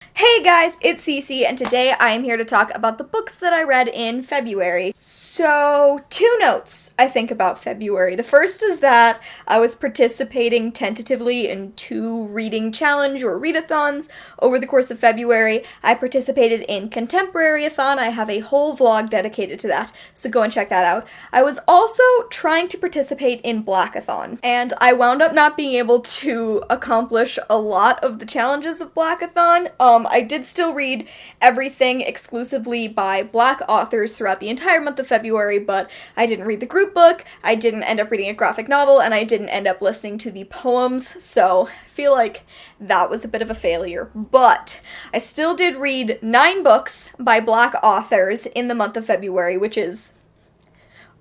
Hey guys, it's Cece, and today I am here to talk about the books that I read in February. So, two notes I think about February. The first is that I was participating tentatively in two reading challenge or readathons over the course of February. I participated in Contemporary-a-thon. I have a whole vlog dedicated to that, so go and check that out. I was also trying to participate in Blackathon, and I wound up not being able to accomplish a lot of the challenges of Blackathon. I did still read everything exclusively by Black authors throughout the entire month of February, but I didn't read the group book, I didn't end up reading a graphic novel, and I didn't end up listening to the poems, so I feel like that was a bit of a failure. But I still did read 9 books by Black authors in the month of February, which is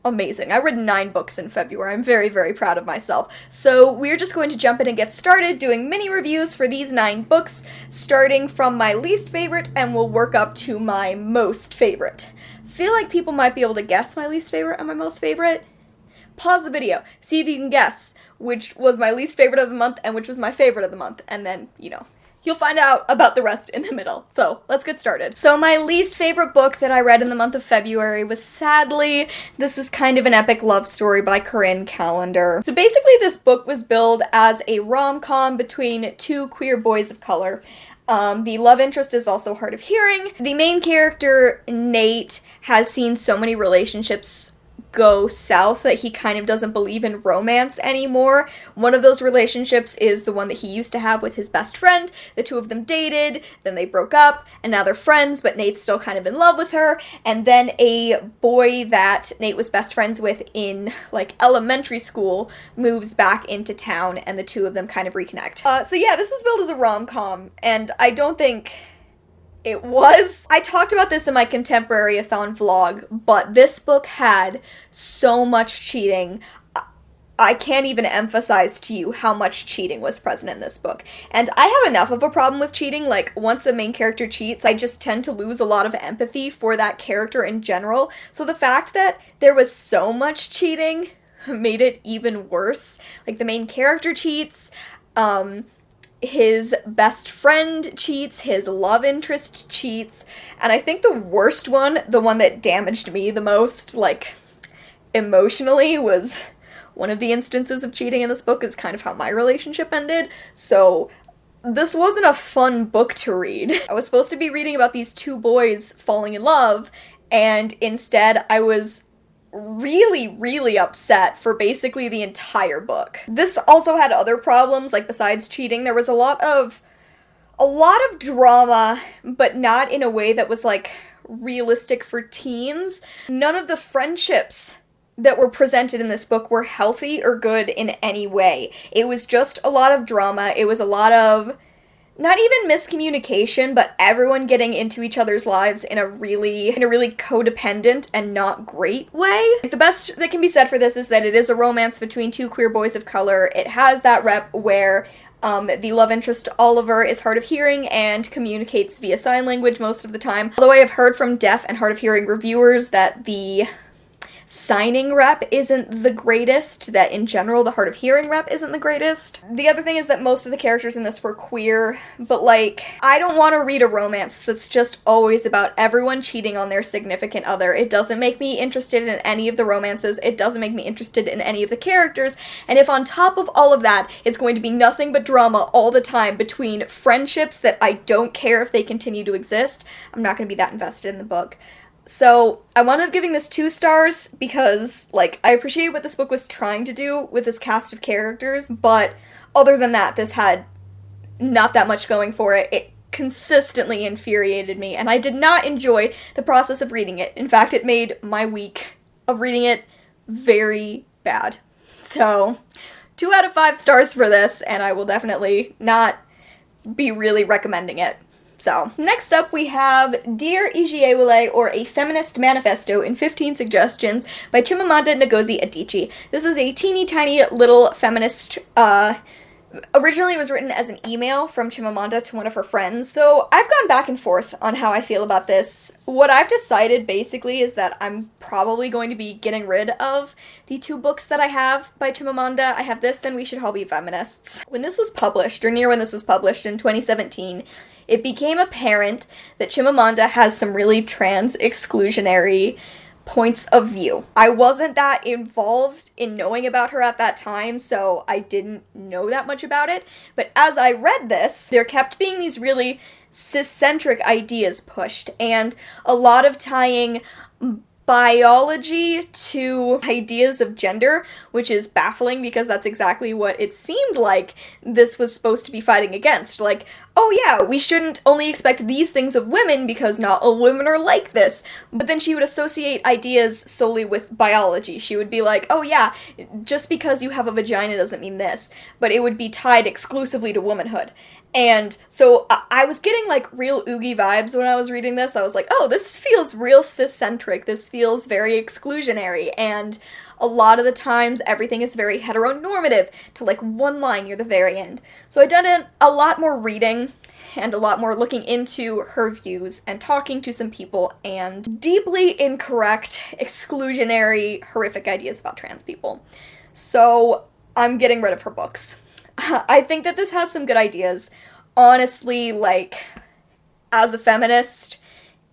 amazing. I read 9 books in February. I'm very, very proud of myself. So we're just going to jump in and get started doing mini reviews for these 9 books, starting from my least favorite, and we'll work up to my most favorite. I feel like people might be able to guess my least favorite and my most favorite. Pause the video, see if you can guess which was my least favorite of the month and which was my favorite of the month, and then, you'll find out about the rest in the middle. So, let's get started. So my least favorite book that I read in the month of February was, sadly, this is kind of an epic love story by Kheryn, Callendar. So basically this book was billed as a rom-com between 2 queer boys of color. The love interest is also hard of hearing. The main character, Nate, has seen so many relationships go south that he kind of doesn't believe in romance anymore. One of those relationships is the one that he used to have with his best friend. The two of them dated, then they broke up, and now they're friends, but Nate's still kind of in love with her. And then a boy that Nate was best friends with in, elementary school moves back into town, and the two of them kind of reconnect. So yeah, this is billed as a rom-com, and I don't think it was. I talked about this in my Contemporary-a-thon vlog, but this book had so much cheating. I can't even emphasize to you how much cheating was present in this book. And I have enough of a problem with cheating. Once a main character cheats, I just tend to lose a lot of empathy for that character in general. So the fact that there was so much cheating made it even worse. The main character cheats, his best friend cheats, his love interest cheats, and I think the worst one, the one that damaged me the most, emotionally, was one of the instances of cheating in this book is kind of how my relationship ended. So this wasn't a fun book to read. I was supposed to be reading about these 2 boys falling in love, and instead I was really, really upset for basically the entire book. This also had other problems, besides cheating, there was a lot of drama, but not in a way that was, realistic for teens. None of the friendships that were presented in this book were healthy or good in any way. It was just a lot of drama. It was a lot of not even miscommunication, but everyone getting into each other's lives in a really codependent and not great way. The best that can be said for this is that it is a romance between 2 queer boys of color. It has that rep where the love interest, Oliver, is hard of hearing and communicates via sign language most of the time. Although I have heard from deaf and hard of hearing reviewers that the signing rep isn't the greatest, that in general the hard of hearing rep isn't the greatest. The other thing is that most of the characters in this were queer, but I don't want to read a romance that's just always about everyone cheating on their significant other. It doesn't make me interested in any of the romances, it doesn't make me interested in any of the characters, and if on top of all of that, it's going to be nothing but drama all the time between friendships that I don't care if they continue to exist, I'm not going to be that invested in the book. So, I wound up giving this 2 stars because, I appreciate what this book was trying to do with this cast of characters, but other than that, this had not that much going for it. It consistently infuriated me, and I did not enjoy the process of reading it. In fact, it made my week of reading it very bad. So, 2 out of 5 stars for this, and I will definitely not be really recommending it. So, next up we have Dear Ijeawele, or A Feminist Manifesto in 15 Suggestions by Chimamanda Ngozi Adichie. This is a teeny tiny little feminist Originally it was written as an email from Chimamanda to one of her friends, so I've gone back and forth on how I feel about this. What I've decided basically is that I'm probably going to be getting rid of the two books that I have by Chimamanda. I have this and We Should All Be Feminists. When this was published, or near when this was published in 2017, it became apparent that Chimamanda has some really trans exclusionary points of view. I wasn't that involved in knowing about her at that time, so I didn't know that much about it, but as I read this, there kept being these really cis-centric ideas pushed, and a lot of tying biology to ideas of gender, which is baffling because that's exactly what it seemed like this was supposed to be fighting against. Like, oh yeah, we shouldn't only expect these things of women because not all women are like this. But then she would associate ideas solely with biology. She would be like, oh yeah, just because you have a vagina doesn't mean this. But it would be tied exclusively to womanhood. And so I was getting, like, real oogie vibes when I was reading this. I was like, oh, this feels real cis-centric. This feels very exclusionary. And a lot of the times, everything is very heteronormative to, like, one line near the very end. So I've done a lot more reading and a lot more looking into her views and talking to some people and deeply incorrect, exclusionary, horrific ideas about trans people. So I'm getting rid of her books. I think that this has some good ideas. Honestly, like, as a feminist,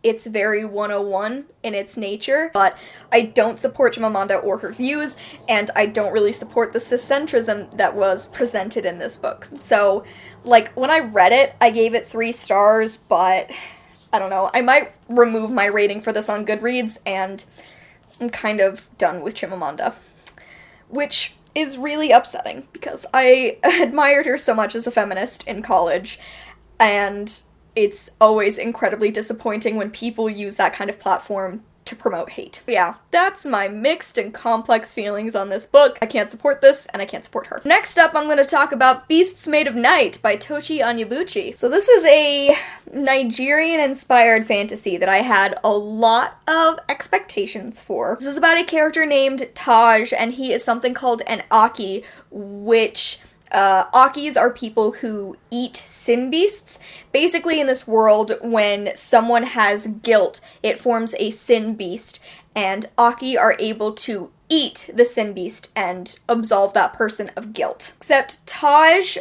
it's very 101 in its nature, but I don't support Chimamanda or her views, and I don't really support the ciscentrism that was presented in this book. So, like, when I read it, I gave it 3 stars, but I don't know, I might remove my rating for this on Goodreads, and I'm kind of done with Chimamanda. Which is really upsetting, because I admired her so much as a feminist in college, and it's always incredibly disappointing when people use that kind of platform to promote hate. But yeah, that's my mixed and complex feelings on this book. I can't support this, and I can't support her. Next up, I'm going to talk about Beasts Made of Night by Tochi Onyebuchi. So this is a Nigerian-inspired fantasy that I had a lot of expectations for. This is about a character named Taj, and he is something called an Aki, which Akis are people who eat sin beasts. Basically, in this world, when someone has guilt, it forms a sin beast, and Aki are able to eat the sin beast and absolve that person of guilt. Except Taj,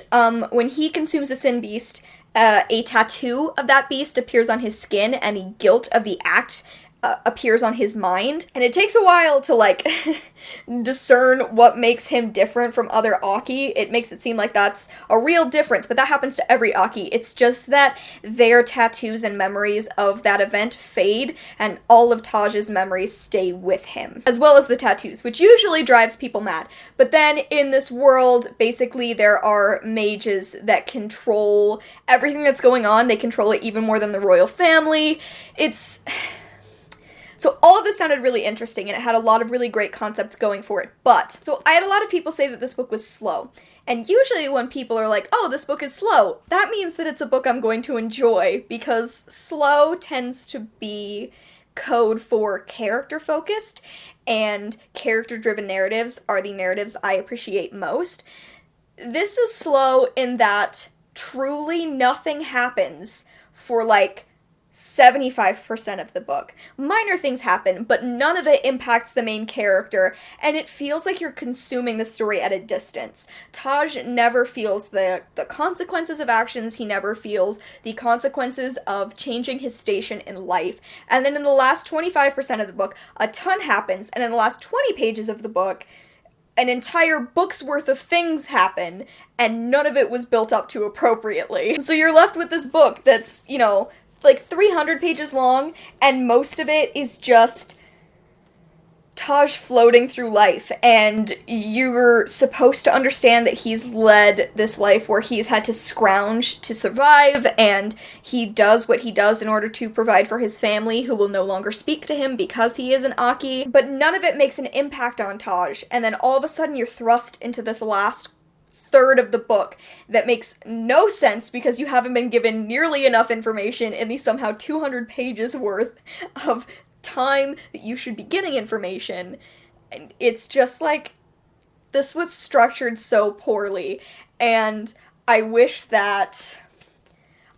when he consumes a sin beast, a tattoo of that beast appears on his skin, and the guilt of the act appears on his mind, and it takes a while to, like, discern what makes him different from other Aki. It makes it seem like that's a real difference, but that happens to every Aki. It's just that their tattoos and memories of that event fade, and all of Taj's memories stay with him, as well as the tattoos, which usually drives people mad. But then, in this world, basically, there are mages that control everything that's going on. They control it even more than the royal family. So all of this sounded really interesting, and it had a lot of really great concepts going for it, so I had a lot of people say that this book was slow. And usually when people are like, oh, this book is slow, that means that it's a book I'm going to enjoy, because slow tends to be code for character-focused, and character-driven narratives are the narratives I appreciate most. This is slow in that truly nothing happens for, like, 75% of the book. Minor things happen, but none of it impacts the main character, and it feels like you're consuming the story at a distance. Taj never feels the consequences of actions, he never feels the consequences of changing his station in life. And then in the last 25% of the book, a ton happens, and in the last 20 pages of the book, an entire book's worth of things happen, and none of it was built up to appropriately. So you're left with this book that's, you know, like 300 pages long, and most of it is just Taj floating through life, and you're supposed to understand that he's led this life where he's had to scrounge to survive, and he does what he does in order to provide for his family, who will no longer speak to him because he is an Aki, but none of it makes an impact on Taj, and then all of a sudden you're thrust into this last third of the book that makes no sense because you haven't been given nearly enough information in the somehow 200 pages worth of time that you should be getting information. And it's just like, this was structured so poorly, and I wish that,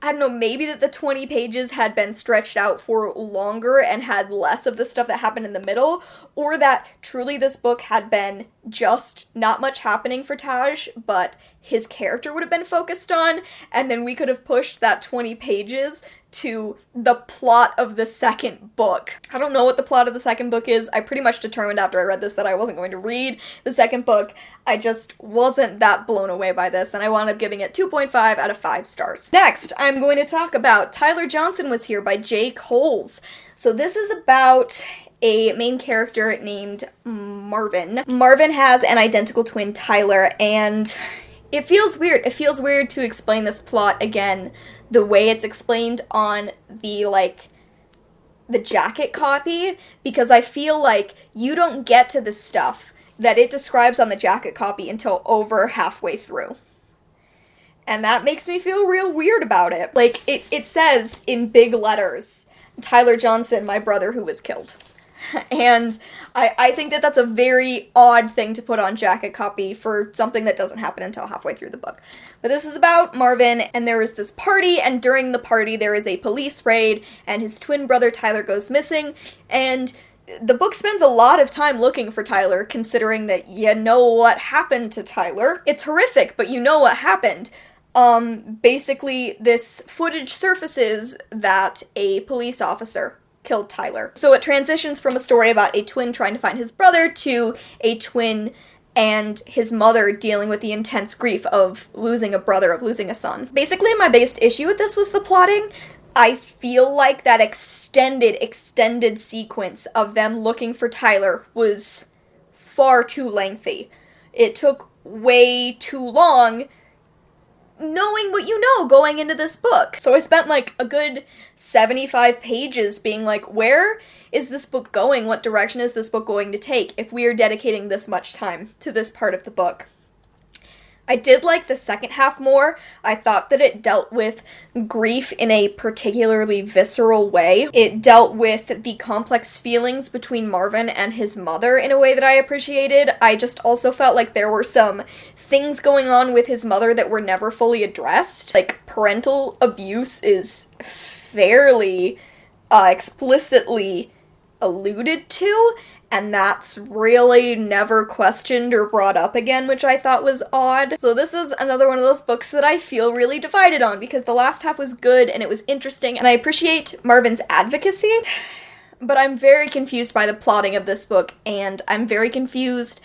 I don't know, maybe that the 20 pages had been stretched out for longer and had less of the stuff that happened in the middle, or that truly this book had been just not much happening for Taj, but his character would have been focused on, and then we could have pushed that 20 pages to the plot of the second book. I don't know what the plot of the second book is. I pretty much determined after I read this that I wasn't going to read the second book. I just wasn't that blown away by this, and I wound up giving it 2.5 out of 5 stars. Next, I'm going to talk about Tyler Johnson Was Here by J. Coles. So this is about a main character named Marvin. Marvin has an identical twin, Tyler, and it feels weird. It feels weird to explain this plot again the way it's explained on the jacket copy, because I feel like you don't get to the stuff that it describes on the jacket copy until over halfway through. And that makes me feel real weird about it. Like, it says in big letters, Tyler Johnson, my brother who was killed. And I think that that's a very odd thing to put on jacket copy for something that doesn't happen until halfway through the book. But this is about Marvin, and there is this party, and during the party there is a police raid, and his twin brother Tyler goes missing, and the book spends a lot of time looking for Tyler, considering that you know what happened to Tyler. It's horrific, but you know what happened. Basically, this footage surfaces that a police officer killed Tyler. So it transitions from a story about a twin trying to find his brother to a twin and his mother dealing with the intense grief of losing a brother, of losing a son. Basically, my biggest issue with this was the plotting. I feel like that extended sequence of them looking for Tyler was far too lengthy. It took way too long knowing what you know going into this book. So I spent like a good 75 pages being like, where is this book going? What direction is this book going to take if we are dedicating this much time to this part of the book? I did like the second half more. I thought that it dealt with grief in a particularly visceral way. It dealt with the complex feelings between Marvin and his mother in a way that I appreciated. I just also felt like there were some things going on with his mother that were never fully addressed. Like, parental abuse is fairly explicitly alluded to, and that's really never questioned or brought up again, which I thought was odd. So this is another one of those books that I feel really divided on, because the last half was good and it was interesting, and I appreciate Marvin's advocacy, but I'm very confused by the plotting of this book, and I'm very confused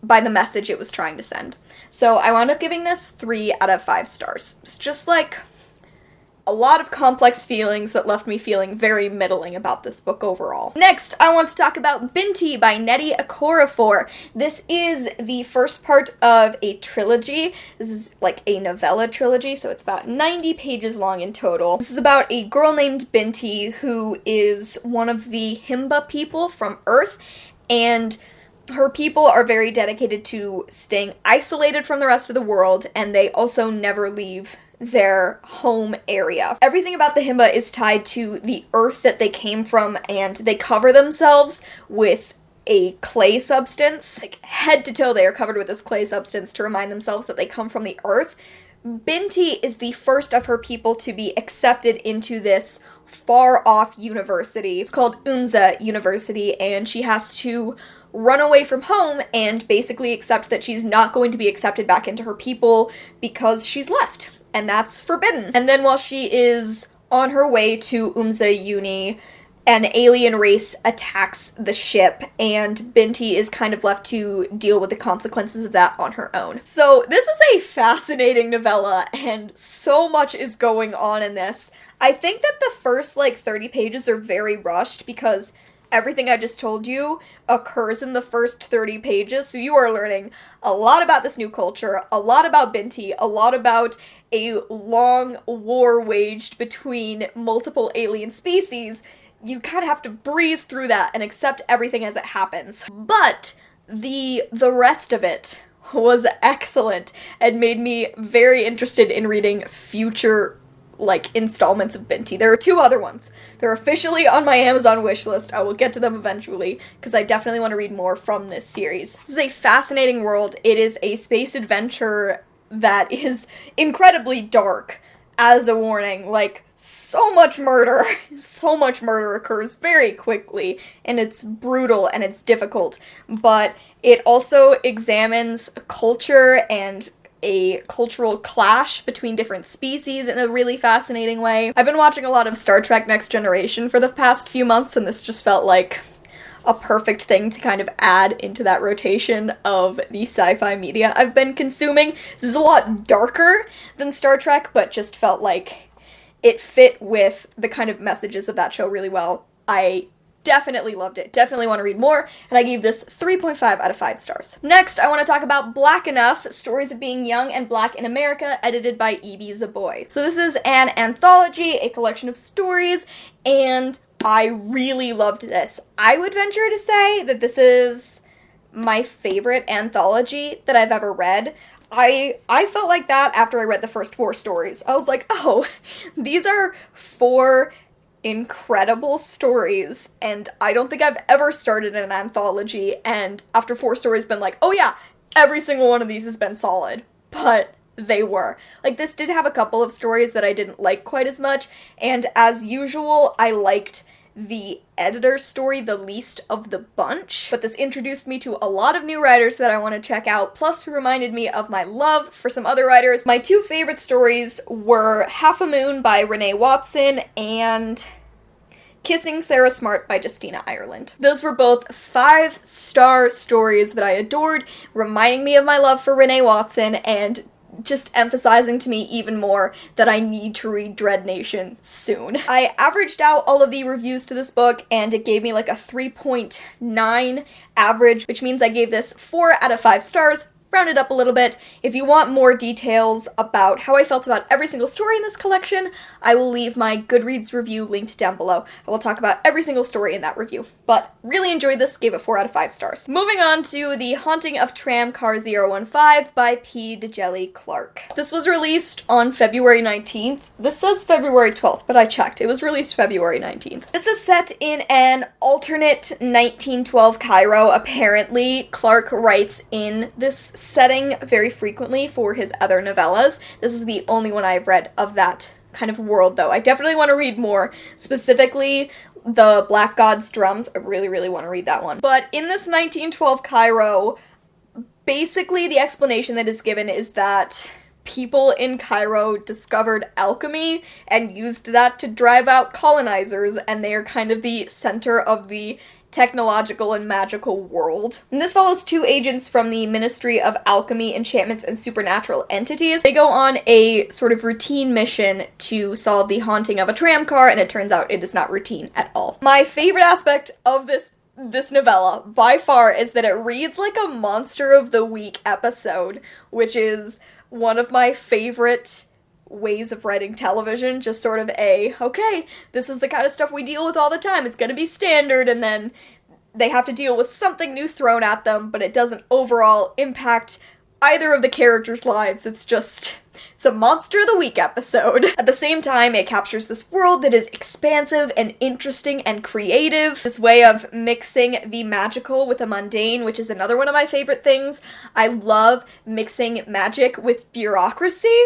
by the message it was trying to send. So I wound up giving this 3 out of 5 stars. It's just like a lot of complex feelings that left me feeling very middling about this book overall. Next, I want to talk about Binti by Nnedi Okorafor. This is the first part of a trilogy. This is like a novella trilogy, so it's about 90 pages long in total. This is about a girl named Binti who is one of the Himba people from Earth, and her people are very dedicated to staying isolated from the rest of the world, and they also never leave their home area. Everything about the Himba is tied to the earth that they came from, and they cover themselves with a clay substance. Like, head to toe they are covered with this clay substance to remind themselves that they come from the earth. Binti is the first of her people to be accepted into this far-off university. It's called Unza University, and she has to run away from home and basically accept that she's not going to be accepted back into her people because she's left. And that's forbidden. And then while she is on her way to Unza Uni, an alien race attacks the ship, and Binti is kind of left to deal with the consequences of that on her own. So this is a fascinating novella, and so much is going on in this. I think that the first, 30 pages are very rushed, because everything I just told you occurs in the first 30 pages, so you are learning a lot about this new culture, a lot about Binti, a lot about a long war waged between multiple alien species. You kind of have to breeze through that and accept everything as it happens. But the rest of it was excellent and made me very interested in reading future installments of Binti. There are 2 other ones. They're officially on my Amazon wishlist. I will get to them eventually, because I definitely want to read more from this series. This is a fascinating world. It is a space adventure that is incredibly dark. As a warning, so much murder occurs very quickly, and it's brutal and it's difficult, but it also examines culture and a cultural clash between different species in a really fascinating way. I've been watching a lot of Star Trek Next Generation for the past few months, and this just felt like a perfect thing to kind of add into that rotation of the sci-fi media I've been consuming. This is a lot darker than Star Trek, but just felt like it fit with the kind of messages of that show really well. I definitely loved it. Definitely want to read more, and I gave this 3.5 out of 5 stars. Next, I want to talk about Black Enough, Stories of Being Young and Black in America, edited by Ibi Zoboi. So this is an anthology, a collection of stories, and I really loved this. I would venture to say that this is my favorite anthology that I've ever read. I felt like that after I read the first 4 stories. I was like, oh, these are 4 incredible stories, and I don't think I've ever started an anthology and after 4 stories been like, oh yeah, every single one of these has been solid. But they were. Like, this did have a couple of stories that I didn't like quite as much, and as usual, I liked the editor's story the least of the bunch, but this introduced me to a lot of new writers that I want to check out, plus reminded me of my love for some other writers. My 2 favorite stories were Half a Moon by Renee Watson and Kissing Sarah Smart by Justina Ireland. Those were both 5-star stories that I adored, reminding me of my love for Renee Watson and just emphasizing to me even more that I need to read Dread Nation soon. I averaged out all of the reviews to this book, and it gave me like a 3.9 average, which means I gave this 4 out of 5 stars, rounded up a little bit. If you want more details about how I felt about every single story in this collection, I will leave my Goodreads review linked down below. I will talk about every single story in that review. But really enjoyed this, gave it 4 out of 5 stars. Moving on to The Haunting of Tramcar 015 by P. Djeli Clark. This was released on February 19th. This says February 12th, but I checked. It was released February 19th. This is set in an alternate 1912 Cairo. Apparently, Clark writes in this setting very frequently for his other novellas. This is the only one I've read of that kind of world, though. I definitely want to read more, specifically the Black God's Drums. I really, really want to read that one. But in this 1912 Cairo, basically the explanation that is given is that people in Cairo discovered alchemy and used that to drive out colonizers, and they are kind of the center of the technological and magical world. And this follows 2 agents from the Ministry of Alchemy, Enchantments, and Supernatural Entities. They go on a sort of routine mission to solve the haunting of a tramcar, and it turns out it is not routine at all. My favorite aspect of this novella, by far, is that it reads like a Monster of the Week episode, which is one of my favorite ways of writing television. Just sort of okay, this is the kind of stuff we deal with all the time, it's gonna be standard, and then they have to deal with something new thrown at them, but it doesn't overall impact either of the characters' lives. It's a Monster of the Week episode. At the same time, it captures this world that is expansive and interesting and creative. This way of mixing the magical with the mundane, which is another one of my favorite things. I love mixing magic with bureaucracy,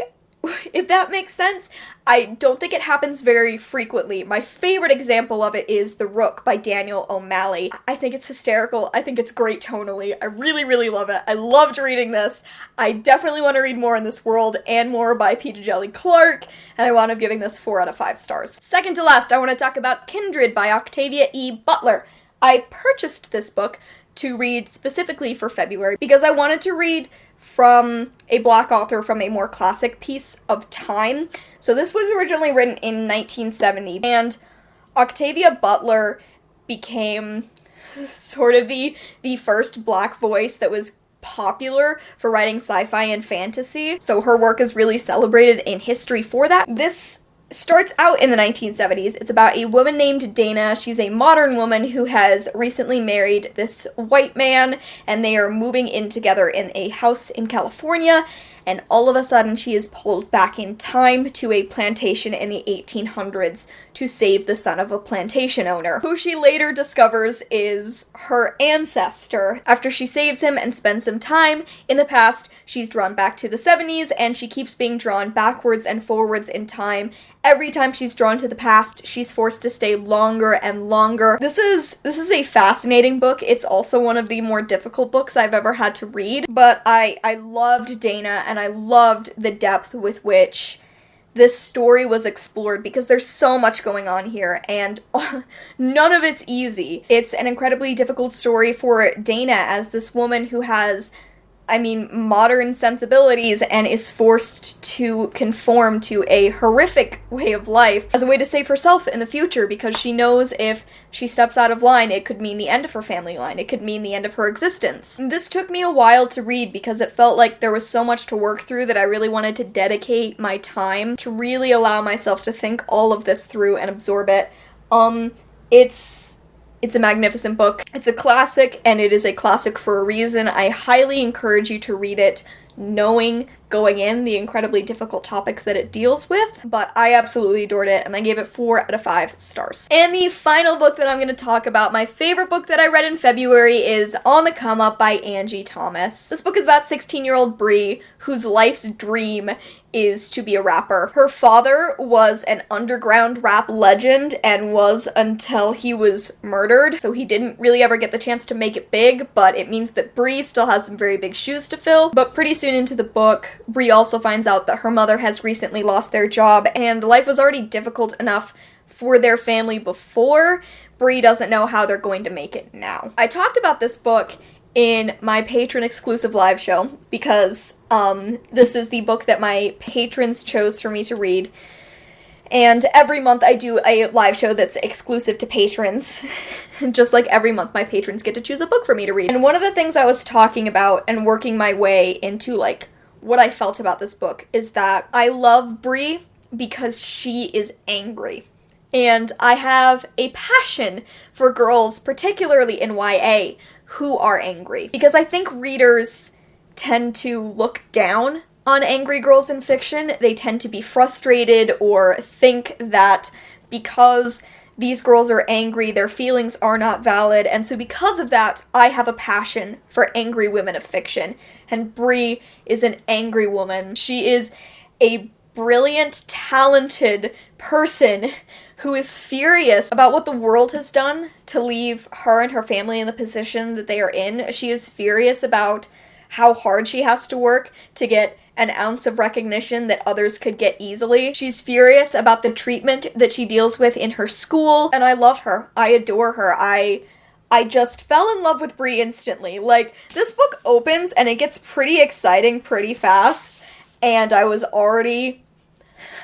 if that makes sense. I don't think it happens very frequently. My favorite example of it is The Rook by Daniel O'Malley. I think it's hysterical. I think it's great tonally. I really, really love it. I loved reading this. I definitely want to read more in this world and more by P. Djeli Clark, and I wound up giving this 4 out of 5 stars. Second to last, I want to talk about Kindred by Octavia E. Butler. I purchased this book to read specifically for February because I wanted to read from a Black author from a more classic piece of time. So this was originally written in 1970, and Octavia Butler became sort of the first Black voice that was popular for writing sci-fi and fantasy. So her work is really celebrated in history for that. This starts out in the 1970s. It's about a woman named Dana. She's a modern woman who has recently married this white man, and they are moving in together in a house in California, and all of a sudden she is pulled back in time to a plantation in the 1800s to save the son of a plantation owner, who she later discovers is her ancestor. After she saves him and spends some time in the past, she's drawn back to the 70s, and she keeps being drawn backwards and forwards in time Every time she's drawn to the past, she's forced to stay longer and longer. This is a fascinating book. It's also one of the more difficult books I've ever had to read, but I loved Dana, and I loved the depth with which this story was explored, because there's so much going on here, and none of it's easy. It's an incredibly difficult story for Dana as this woman who has, modern sensibilities and is forced to conform to a horrific way of life as a way to save herself in the future, because she knows if she steps out of line, it could mean the end of her family line. It could mean the end of her existence. This took me a while to read because it felt like there was so much to work through that I really wanted to dedicate my time to really allow myself to think all of this through and absorb it. It's a magnificent book. It's a classic, and it is a classic for a reason. I highly encourage you to read it knowing going in the incredibly difficult topics that it deals with, but I absolutely adored it, and I gave it 4 out of 5 stars. And the final book that I'm going to talk about, my favorite book that I read in February, is On the Come Up by Angie Thomas. This book is about 16-year-old Bree, whose life's dream is to be a rapper. Her father was an underground rap legend and was until he was murdered, so he didn't really ever get the chance to make it big, but it means that Bree still has some very big shoes to fill. But pretty soon into the book, Bree also finds out that her mother has recently lost their job, and life was already difficult enough for their family before. Bree doesn't know how they're going to make it now. I talked about this book in my patron exclusive live show because this is the book that my patrons chose for me to read, and every month I do a live show that's exclusive to patrons. Just like every month my patrons get to choose a book for me to read. And one of the things I was talking about and working my way into like what I felt about this book is that I love Bree because she is angry. And I have a passion for girls, particularly in YA, who are angry. Because I think readers tend to look down on angry girls in fiction. They tend to be frustrated or think that because these girls are angry, their feelings are not valid. And so because of that, I have a passion for angry women of fiction. And Bree is an angry woman. She is a brilliant, talented person who is furious about what the world has done to leave her and her family in the position that they are in. She is furious about how hard she has to work to get an ounce of recognition that others could get easily. She's furious about the treatment that she deals with in her school, and I love her. I adore her. I just fell in love with Bree instantly. Like, this book opens and it gets pretty exciting pretty fast, and I was already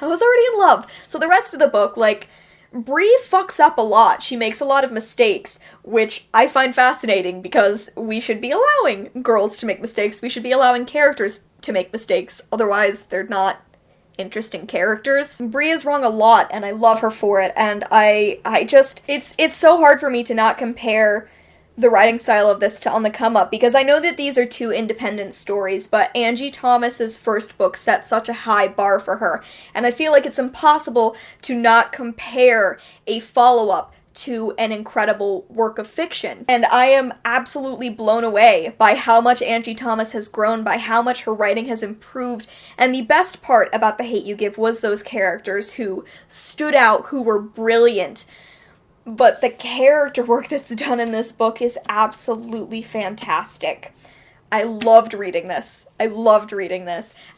in love. So the rest of the book, like, Bree fucks up a lot. She makes a lot of mistakes, which I find fascinating because we should be allowing girls to make mistakes. We should be allowing characters to make mistakes. Otherwise, they're not interesting characters. Bree is wrong a lot, and I love her for it, and I just, it's so hard for me to not compare the writing style of this to On the Come Up, because I know that these are two independent stories, but Angie Thomas's first book set such a high bar for her, and I feel like it's impossible to not compare a follow-up to an incredible work of fiction. And I am absolutely blown away by how much Angie Thomas has grown, by how much her writing has improved, and the best part about The Hate U Give was those characters who stood out, who were brilliant. But the character work that's done in this book is absolutely fantastic. I loved reading this.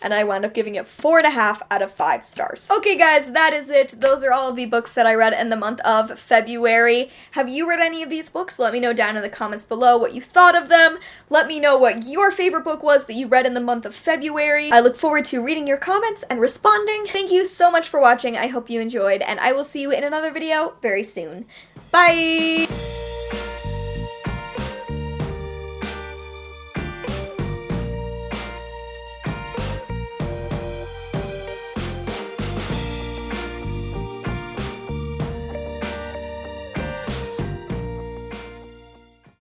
And I wound up giving it 4.5 out of 5 stars. Okay guys, that is it. Those are all of the books that I read in the month of February. Have you read any of these books? Let me know down in the comments below what you thought of them. Let me know what your favorite book was that you read in the month of February. I look forward to reading your comments and responding. Thank you so much for watching. I hope you enjoyed, and I will see you in another video very soon. Bye!